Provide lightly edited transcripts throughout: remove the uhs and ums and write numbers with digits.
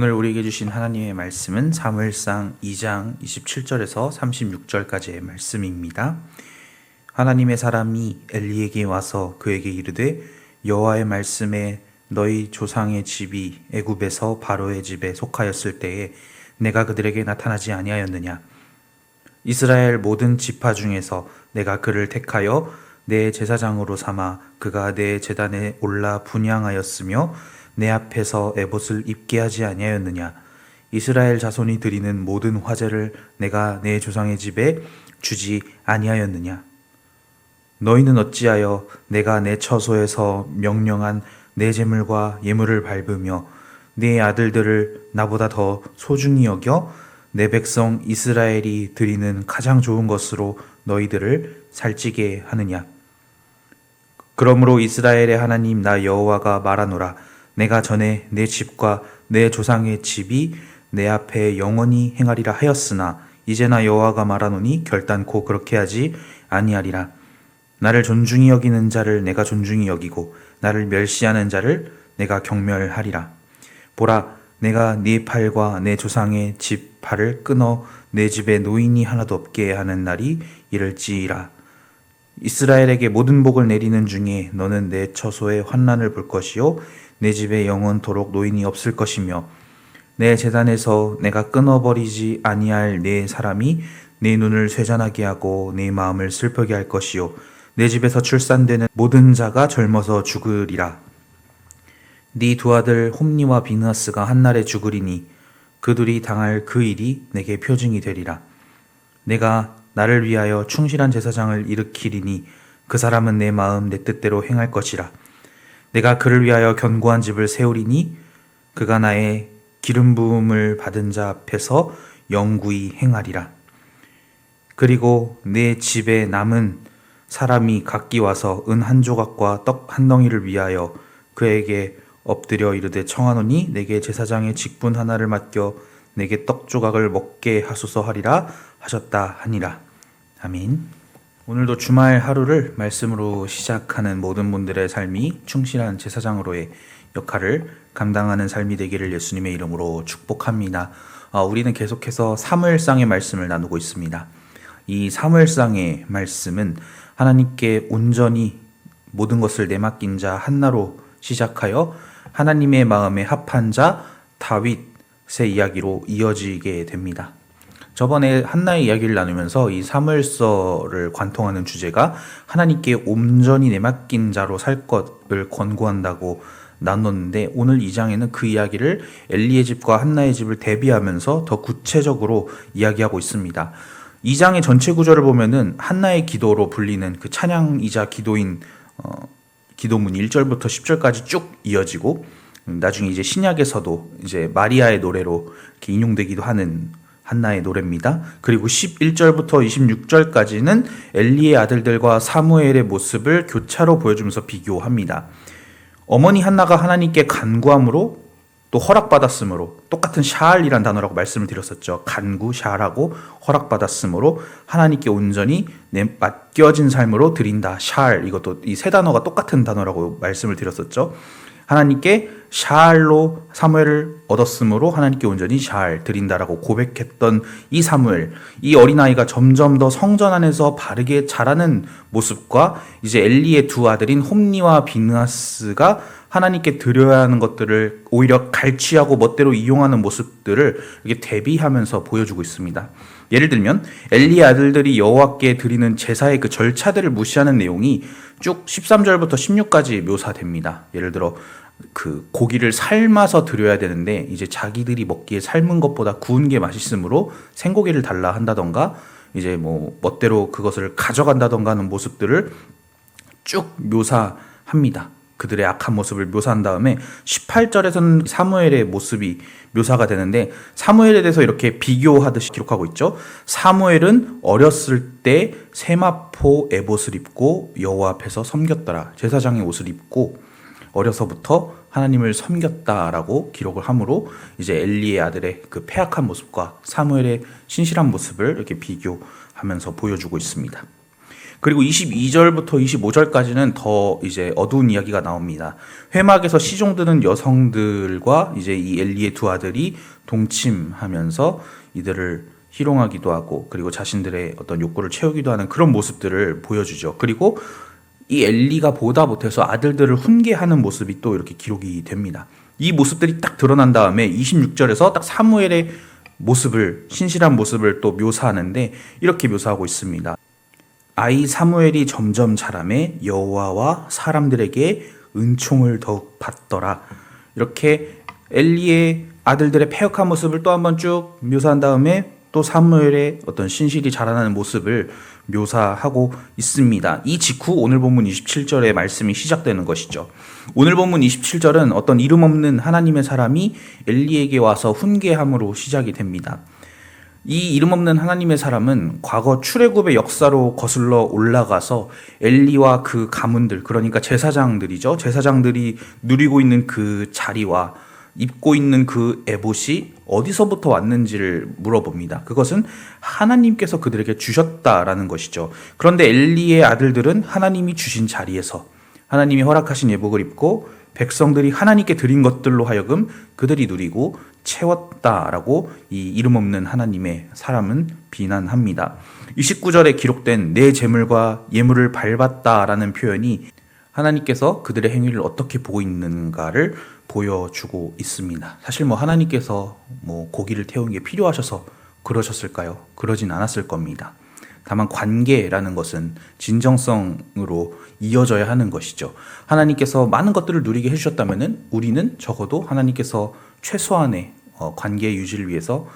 오늘 우리에게 주신 하나님의 말씀은 사무엘상 2장 27절에서 36절까지의 말씀입니다. 하나님의 사람이 엘리에게 와서 그에게 이르되 여호와의 말씀에 너희 조상의 집이 애굽에서 바로의 집에 속하였을 때에 내가 그들에게 나타나지 아니하였느냐. 이스라엘 모든 지파 중에서 내가 그를 택하여 내 제사장으로 삼아 그가 내 제단에 올라 분향하였으며 내 앞에서 에봇을 입게 하지 아니하였느냐. 이스라엘 자손이 드리는 모든 화제를 내가 내 조상의 집에 주지 아니하였느냐. 너희는 어찌하여 내가 내 처소에서 명령한 내 제물과 예물을 밟으며 내 아들들을 나보다 더 소중히 여겨 내 백성 이스라엘이 드리는 가장 좋은 것으로 너희들을 살찌게 하느냐. 그러므로 이스라엘의 하나님 나 여호와가 말하노라. 내가 전에 내 집과 내 조상의 집이 내 앞에 영원히 행하리라 하였으나 이제나 여호와가 말하노니 결단코 그렇게 하지 아니하리라. 나를 존중히 여기는 자를 내가 존중히 여기고 나를 멸시하는 자를 내가 경멸하리라. 보라, 내가 네 팔과 내 조상의 집 팔을 끊어 내 집에 노인이 하나도 없게 하는 날이 이를지라. 이스라엘에게 모든 복을 내리는 중에 너는 내 처소에 환난을 볼 것이요 내 집에 영원토록 노인이 없을 것이며 내 제단에서 내가 끊어버리지 아니할 내 사람이 내 눈을 쇠잔하게 하고 내 마음을 슬프게 할 것이요 내 집에서 출산되는 모든 자가 젊어서 죽으리라. 네 두 아들 홈니와 비느하스가 한날에 죽으리니 그들이 당할 그 일이 내게 표징이 되리라. 내가 나를 위하여 충실한 제사장을 일으키리니 그 사람은 내 마음 내 뜻대로 행할 것이라. 내가 그를 위하여 견고한 집을 세우리니 그가 나의 기름 부음을 받은 자 앞에서 영구히 행하리라. 그리고 내 집에 남은 사람이 각기 와서 은 한 조각과 떡 한 덩이를 위하여 그에게 엎드려 이르되 청하노니 내게 제사장의 직분 하나를 맡겨 내게 떡 조각을 먹게 하소서 하리라 하셨다 하니라. 아멘. 오늘도 주말 하루를 말씀으로 시작하는 모든 분들의 삶이 충실한 제사장으로의 역할을 감당하는 삶이 되기를 예수님의 이름으로 축복합니다. 우리는 계속해서 사무엘상의 말씀을 나누고 있습니다. 이 사무엘상의 말씀은 하나님께 온전히 모든 것을 내맡긴 자 한나로 시작하여 하나님의 마음에 합한 자 다윗의 이야기로 이어지게 됩니다. 저번에 한나의 이야기를 나누면서 이 사무엘서를 관통하는 주제가 하나님께 온전히 내맡긴 자로 살 것을 권고한다고 나눴는데 오늘 2장에는 그 이야기를 엘리의 집과 한나의 집을 대비하면서 더 구체적으로 이야기하고 있습니다. 2장의 전체 구조를 보면은 한나의 기도로 불리는 그 찬양이자 기도인 기도문 1절부터 10절까지 쭉 이어지고 나중에 이제 신약에서도 이제 마리아의 노래로 이렇게 인용되기도 하는 한나의 노래입니다. 그리고 11절부터 26절까지는 엘리의 아들들과 사무엘의 모습을 교차로 보여주면서 비교합니다. 어머니 한나가 하나님께 간구함으로 또 허락받았으므로 똑같은 샤알이란 단어라고 말씀을 드렸었죠. 간구, 샤알하고 허락받았으므로 하나님께 온전히 맡겨진 삶으로 드린다. 샤알, 이것도 이 세 단어가 똑같은 단어라고 말씀을 드렸었죠. 하나님께 샤알로 사무엘을 얻었으므로 하나님께 온전히 샤알 드린다라고 고백했던 이 사무엘, 이 어린아이가 점점 더 성전 안에서 바르게 자라는 모습과 이제 엘리의 두 아들인 홈니와 비느하스가 하나님께 드려야 하는 것들을 오히려 갈취하고 멋대로 이용하는 모습들을 이렇게 대비하면서 보여주고 있습니다. 예를 들면 엘리의 아들들이 여호와께 드리는 제사의 그 절차들을 무시하는 내용이 쭉 13절부터 16까지 묘사됩니다. 예를 들어 그 고기를 삶아서 드려야 되는데 이제 자기들이 먹기에 삶은 것보다 구운 게 맛있으므로 생고기를 달라 한다던가 이제 뭐 멋대로 그것을 가져간다던가 하는 모습들을 쭉 묘사합니다. 그들의 악한 모습을 묘사한 다음에 18절에서는 사무엘의 모습이 묘사가 되는데 사무엘에 대해서 이렇게 비교하듯이 기록하고 있죠. 사무엘은 어렸을 때 세마포 에봇을 입고 여호와 앞에서 섬겼더라. 제사장의 옷을 입고 어려서부터 하나님을 섬겼다라고 기록을 하므로 이제 엘리의 아들의 그 패악한 모습과 사무엘의 신실한 모습을 이렇게 비교하면서 보여주고 있습니다. 그리고 22절부터 25절까지는 더 이제 어두운 이야기가 나옵니다. 회막에서 시종드는 여성들과 이제 이 엘리의 두 아들이 동침하면서 이들을 희롱하기도 하고, 그리고 자신들의 어떤 욕구를 채우기도 하는 그런 모습들을 보여주죠. 그리고 이 엘리가 보다 못해서 아들들을 훈계하는 모습이 또 이렇게 기록이 됩니다. 이 모습들이 딱 드러난 다음에 26절에서 딱 사무엘의 모습을, 신실한 모습을 또 묘사하는데 이렇게 묘사하고 있습니다. 아이 사무엘이 점점 자라매 여호와와 사람들에게 은총을 더욱 받더라. 이렇게 엘리의 아들들의 패역한 모습을 또 한번 쭉 묘사한 다음에 또 사무엘의 어떤 신실이 자라나는 모습을 묘사하고 있습니다. 이 직후 오늘 본문 27절의 말씀이 시작되는 것이죠. 오늘 본문 27절은 어떤 이름 없는 하나님의 사람이 엘리에게 와서 훈계함으로 시작이 됩니다. 이 이름 없는 하나님의 사람은 과거 출애굽의 역사로 거슬러 올라가서 엘리와 그 가문들, 그러니까 제사장들이죠. 제사장들이 누리고 있는 그 자리와 입고 있는 그 에봇이 어디서부터 왔는지를 물어봅니다. 그것은 하나님께서 그들에게 주셨다라는 것이죠. 그런데 엘리의 아들들은 하나님이 주신 자리에서 하나님이 허락하신 예복을 입고 백성들이 하나님께 드린 것들로 하여금 그들이 누리고 채웠다라고 이 이름 없는 하나님의 사람은 비난합니다. 29절에 기록된 내 재물과 예물을 밟았다라는 표현이 하나님께서 그들의 행위를 어떻게 보고 있는가를 보여주고 있습니다. 사실 하나님께서 고기를 태우는 게 필요하셔서 그러셨을까요? 그러진 않았을 겁니다. 다만 관계라는 것은 진정성으로 이어져야 하는 것이죠. 하나님께서 많은 것들을 누리게 해주셨다면 우리는 적어도 하나님께서 최소한의 관계 유지를 위해서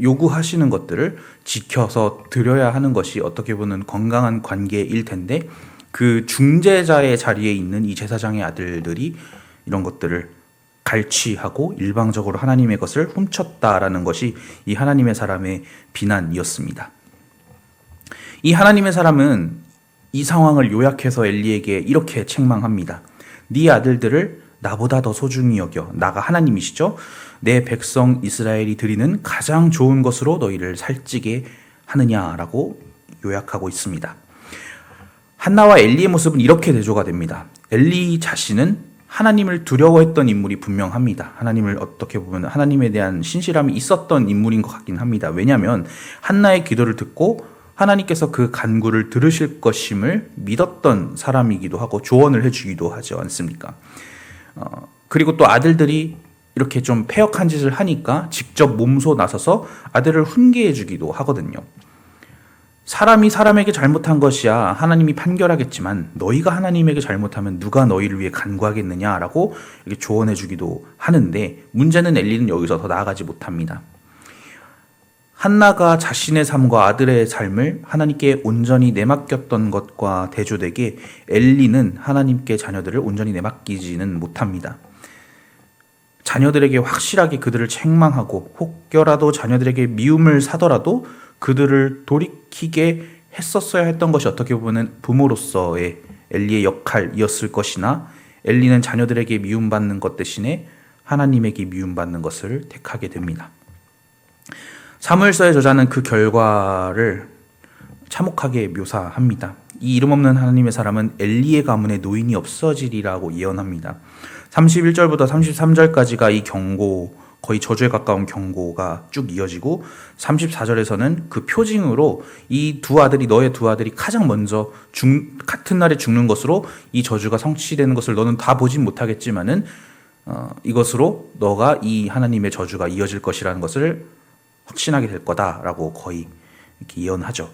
요구하시는 것들을 지켜서 드려야 하는 것이 어떻게 보면 건강한 관계일 텐데, 그 중재자의 자리에 있는 이 제사장의 아들들이 이런 것들을 갈취하고 일방적으로 하나님의 것을 훔쳤다라는 것이 이 하나님의 사람의 비난이었습니다. 이 하나님의 사람은 이 상황을 요약해서 엘리에게 이렇게 책망합니다. 네 아들들을 나보다 더 소중히 여겨. 나가 하나님이시죠? 내 백성 이스라엘이 드리는 가장 좋은 것으로 너희를 살찌게 하느냐라고 요약하고 있습니다. 한나와 엘리의 모습은 이렇게 대조가 됩니다. 엘리 자신은 하나님을 두려워했던 인물이 분명합니다. 하나님을 어떻게 보면 하나님에 대한 신실함이 있었던 인물인 것 같긴 합니다. 왜냐하면 한나의 기도를 듣고 하나님께서 그 간구를 들으실 것임을 믿었던 사람이기도 하고 조언을 해주기도 하지 않습니까? 그리고 또 아들들이 이렇게 좀 패역한 짓을 하니까 직접 몸소 나서서 아들을 훈계해 주기도 하거든요. 사람이 사람에게 잘못한 것이야 하나님이 판결하겠지만 너희가 하나님에게 잘못하면 누가 너희를 위해 간구하겠느냐라고 이렇게 조언해 주기도 하는데, 문제는 엘리는 여기서 더 나아가지 못합니다. 한나가 자신의 삶과 아들의 삶을 하나님께 온전히 내맡겼던 것과 대조되게 엘리는 하나님께 자녀들을 온전히 내맡기지는 못합니다. 자녀들에게 확실하게 그들을 책망하고 혹여라도 자녀들에게 미움을 사더라도 그들을 돌이키게 했었어야 했던 것이 어떻게 보면 부모로서의 엘리의 역할이었을 것이나, 엘리는 자녀들에게 미움받는 것 대신에 하나님에게 미움받는 것을 택하게 됩니다. 사무엘서의 저자는 그 결과를 참혹하게 묘사합니다. 이 이름 없는 하나님의 사람은 엘리의 가문에 노인이 없어지리라고 예언합니다. 31절부터 33절까지가 이 경고, 거의 저주에 가까운 경고가 쭉 이어지고 34절에서는 그 표징으로 이 두 아들이, 너의 두 아들이 가장 먼저 같은 날에 죽는 것으로 이 저주가 성취되는 것을 너는 다 보진 못하겠지만은 이것으로 너가 이 하나님의 저주가 이어질 것이라는 것을 확신하게 될 거다라고 거의 이렇게 예언하죠.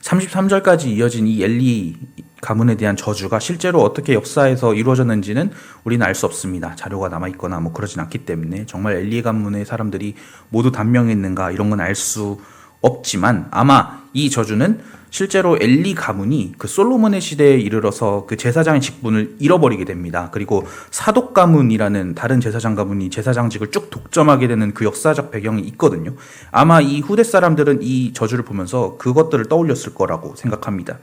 33절까지 이어진 이 엘리 가문에 대한 저주가 실제로 어떻게 역사에서 이루어졌는지는 우리는 알 수 없습니다. 자료가 남아있거나 그러진 않기 때문에 정말 엘리 가문의 사람들이 모두 단명했는가 이런 건 알 수 없지만, 아마 이 저주는 실제로 엘리 가문이 그 솔로몬의 시대에 이르러서 그 제사장의 직분을 잃어버리게 됩니다. 그리고 사독 가문이라는 다른 제사장 가문이 제사장직을 쭉 독점하게 되는 그 역사적 배경이 있거든요. 아마 이 후대 사람들은 이 저주를 보면서 그것들을 떠올렸을 거라고 생각합니다.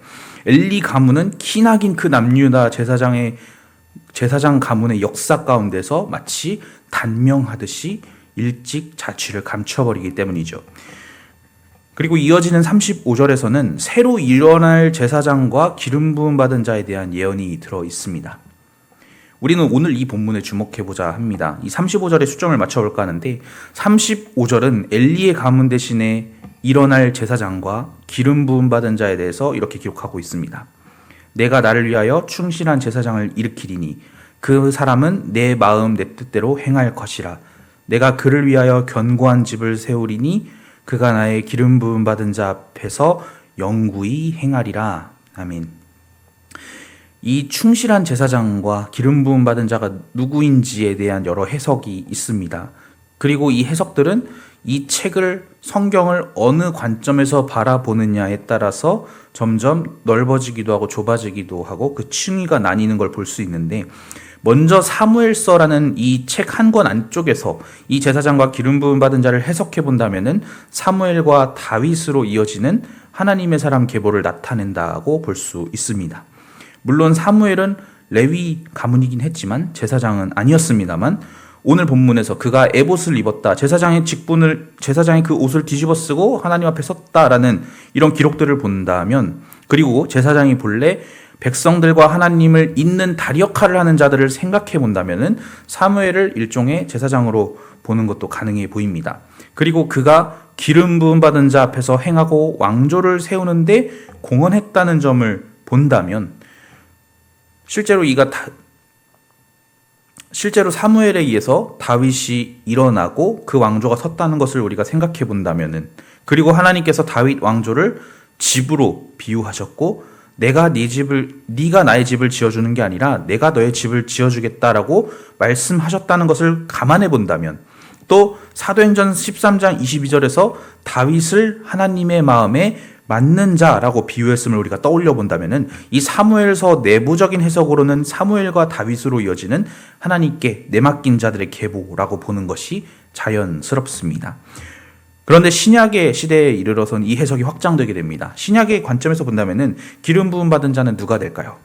엘리 가문은 키나긴 그 남유다 제사장 가문의 역사 가운데서 마치 단명하듯이 일찍 자취를 감춰버리기 때문이죠. 그리고 이어지는 35절에서는 새로 일어날 제사장과 기름 부음 받은 자에 대한 예언이 들어 있습니다. 우리는 오늘 이 본문에 주목해보자 합니다. 이 35절에 수점을 맞춰볼까 하는데 35절은 엘리의 가문 대신에 일어날 제사장과 기름 부음 받은 자에 대해서 이렇게 기록하고 있습니다. 내가 나를 위하여 충실한 제사장을 일으키리니 그 사람은 내 마음 내 뜻대로 행할 것이라. 내가 그를 위하여 견고한 집을 세우리니 그가 나의 기름 부음 받은 자 앞에서 영구히 행하리라. 아멘. 이 충실한 제사장과 기름 부음 받은 자가 누구인지에 대한 여러 해석이 있습니다. 그리고 이 해석들은 이 책을, 성경을 어느 관점에서 바라보느냐에 따라서 점점 넓어지기도 하고 좁아지기도 하고 그 층위가 나뉘는 걸 볼 수 있는데, 먼저 사무엘서라는 이 책 한 권 안쪽에서 이 제사장과 기름 부음 받은 자를 해석해 본다면은 사무엘과 다윗으로 이어지는 하나님의 사람 계보를 나타낸다고 볼 수 있습니다. 물론 사무엘은 레위 가문이긴 했지만 제사장은 아니었습니다만, 오늘 본문에서 그가 에봇을 입었다, 제사장의 그 옷을 뒤집어 쓰고 하나님 앞에 섰다라는 이런 기록들을 본다면, 그리고 제사장이 본래 백성들과 하나님을 잇는 다리 역할을 하는 자들을 생각해 본다면은 사무엘을 일종의 제사장으로 보는 것도 가능해 보입니다. 그리고 그가 기름 부음 받은 자 앞에서 행하고 왕조를 세우는데 공헌했다는 점을 본다면, 실제로 사무엘에 의해서 다윗이 일어나고 그 왕조가 섰다는 것을 우리가 생각해 본다면은, 그리고 하나님께서 다윗 왕조를 집으로 비유하셨고, 네가 나의 집을 지어주는 게 아니라 내가 너의 집을 지어주겠다라고 말씀하셨다는 것을 감안해 본다면, 또 사도행전 13장 22절에서 다윗을 하나님의 마음에 맞는 자라고 비유했음을 우리가 떠올려 본다면은, 이 사무엘서 내부적인 해석으로는 사무엘과 다윗으로 이어지는 하나님께 내맡긴 자들의 계보라고 보는 것이 자연스럽습니다. 그런데 신약의 시대에 이르러선 이 해석이 확장되게 됩니다. 신약의 관점에서 본다면은 기름 부음 받은 자는 누가 될까요?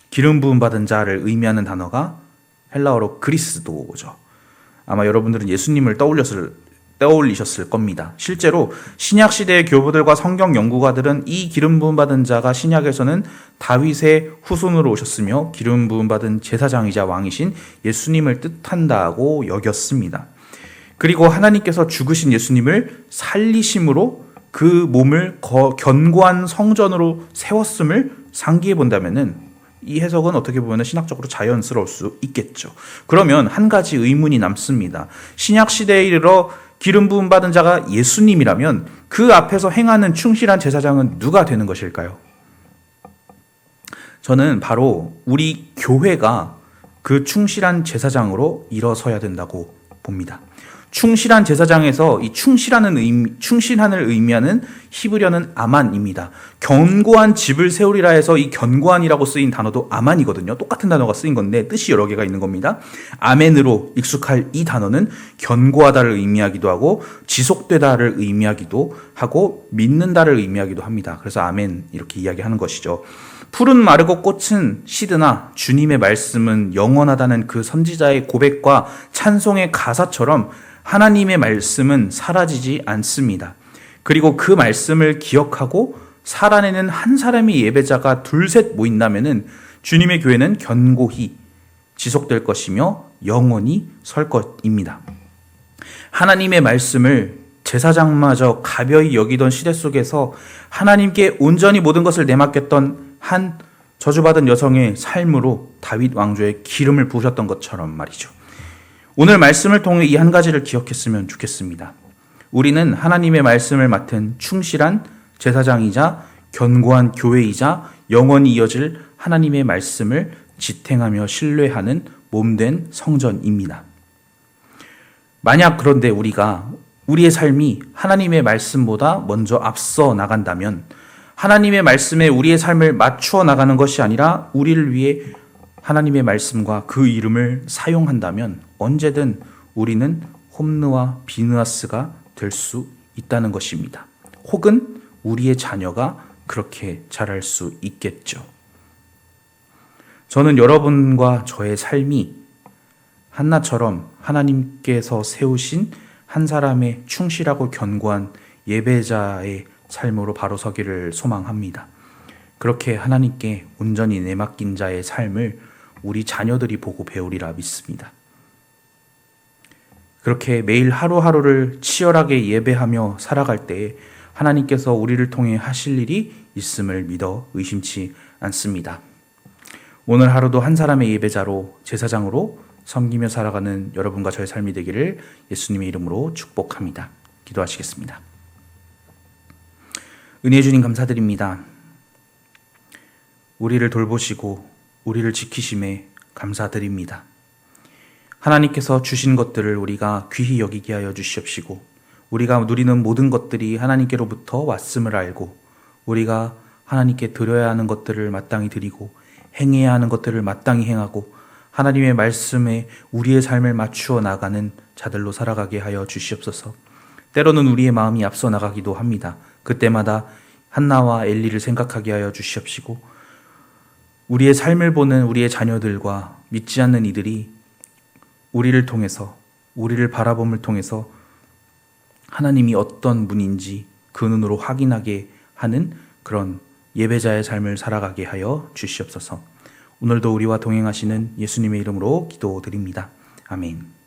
기름 부음 받은 자를 의미하는 단어가 헬라어로 그리스도죠. 아마 여러분들은 예수님을 떠올리셨을 겁니다. 실제로 신약 시대의 교부들과 성경 연구가들은 이 기름 부음 받은 자가 신약에서는 다윗의 후손으로 오셨으며 기름 부음 받은 제사장이자 왕이신 예수님을 뜻한다고 여겼습니다. 그리고 하나님께서 죽으신 예수님을 살리심으로 그 몸을 견고한 성전으로 세웠음을 상기해 본다면은 이 해석은 어떻게 보면 신학적으로 자연스러울 수 있겠죠. 그러면 한 가지 의문이 남습니다. 신약 시대에 이르러 기름 부음 받은 자가 예수님이라면 그 앞에서 행하는 충실한 제사장은 누가 되는 것일까요? 저는 바로 우리 교회가 그 충실한 제사장으로 일어서야 된다고 봅니다. 충실한 제사장에서 이 충실한을 의미하는 히브리어는 아만입니다. 견고한 집을 세우리라 해서 이 견고한이라고 쓰인 단어도 아만이거든요. 똑같은 단어가 쓰인 건데 뜻이 여러 개가 있는 겁니다. 아멘으로 익숙할 이 단어는 견고하다를 의미하기도 하고 지속되다를 의미하기도 하고 믿는다를 의미하기도 합니다. 그래서 아멘 이렇게 이야기하는 것이죠. 푸른 마르고 꽃은 시드나 주님의 말씀은 영원하다는 그 선지자의 고백과 찬송의 가사처럼 하나님의 말씀은 사라지지 않습니다. 그리고 그 말씀을 기억하고 살아내는 한 사람의 예배자가 둘셋 모인다면은 주님의 교회는 견고히 지속될 것이며 영원히 설 것입니다. 하나님의 말씀을 제사장마저 가벼이 여기던 시대 속에서 하나님께 온전히 모든 것을 내맡겼던 한 저주받은 여성의 삶으로 다윗 왕조의 기름을 부으셨던 것처럼 말이죠. 오늘 말씀을 통해 이 한 가지를 기억했으면 좋겠습니다. 우리는 하나님의 말씀을 맡은 충실한 제사장이자 견고한 교회이자 영원히 이어질 하나님의 말씀을 지탱하며 신뢰하는 몸된 성전입니다. 만약 그런데 우리의 삶이 하나님의 말씀보다 먼저 앞서 나간다면, 하나님의 말씀에 우리의 삶을 맞추어 나가는 것이 아니라 우리를 위해 하나님의 말씀과 그 이름을 사용한다면 언제든 우리는 홈느와 비느하스가 될 수 있다는 것입니다. 혹은 우리의 자녀가 그렇게 자랄 수 있겠죠. 저는 여러분과 저의 삶이 한나처럼 하나님께서 세우신 한 사람의 충실하고 견고한 예배자의 삶으로 바로 서기를 소망합니다. 그렇게 하나님께 온전히 내맡긴 자의 삶을 우리 자녀들이 보고 배우리라 믿습니다. 그렇게 매일 하루하루를 치열하게 예배하며 살아갈 때에 하나님께서 우리를 통해 하실 일이 있음을 믿어 의심치 않습니다. 오늘 하루도 한 사람의 예배자로 제사장으로 섬기며 살아가는 여러분과 저의 삶이 되기를 예수님의 이름으로 축복합니다. 기도하시겠습니다. 은혜의 주님 감사드립니다. 우리를 돌보시고 우리를 지키심에 감사드립니다. 하나님께서 주신 것들을 우리가 귀히 여기게 하여 주시옵시고 우리가 누리는 모든 것들이 하나님께로부터 왔음을 알고 우리가 하나님께 드려야 하는 것들을 마땅히 드리고 행해야 하는 것들을 마땅히 행하고 하나님의 말씀에 우리의 삶을 맞추어 나가는 자들로 살아가게 하여 주시옵소서. 때로는 우리의 마음이 앞서 나가기도 합니다. 그때마다 한나와 엘리를 생각하게 하여 주시옵시고 우리의 삶을 보는 우리의 자녀들과 믿지 않는 이들이 우리를 통해서 우리를 바라봄을 통해서 하나님이 어떤 분인지 그 눈으로 확인하게 하는 그런 예배자의 삶을 살아가게 하여 주시옵소서. 오늘도 우리와 동행하시는 예수님의 이름으로 기도드립니다. 아멘.